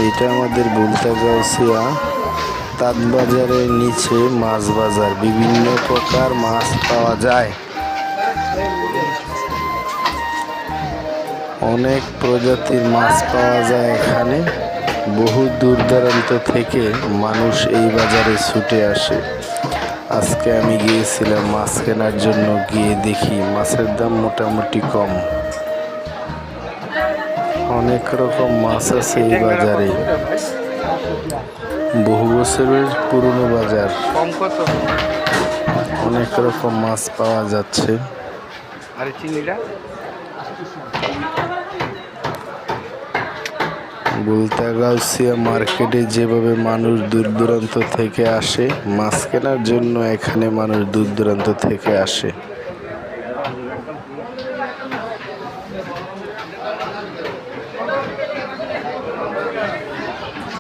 এটা আমাদের বুলতাগাউসিয়া তাঁত বাজারের নিচে মাছ বাজার। বিভিন্ন প্রকার মাছ পাওয়া যায়, অনেক প্রজাতির মাছ পাওয়া যায় এখানে। বহু দূর দূরান্ত থেকে মানুষ এই বাজারে ছুটে আসে। আজকে আমি গিয়েছিলাম মাছ কেনার জন্য, গিয়ে দেখি মাছের দাম মোটামুটি কম। অনেক রকম মাছ আছে এই বাজারে, বহু বছরের পুরনো বাজার। অনেক রকম মাছ পাওয়া যাচ্ছে। বুলতাগাউসিয়া মার্কেটে যেভাবে মানুষ দূর দূরান্ত থেকে আসে মাছ কেনার জন্য, এখানে মানুষ দূর দূরান্ত থেকে আসে।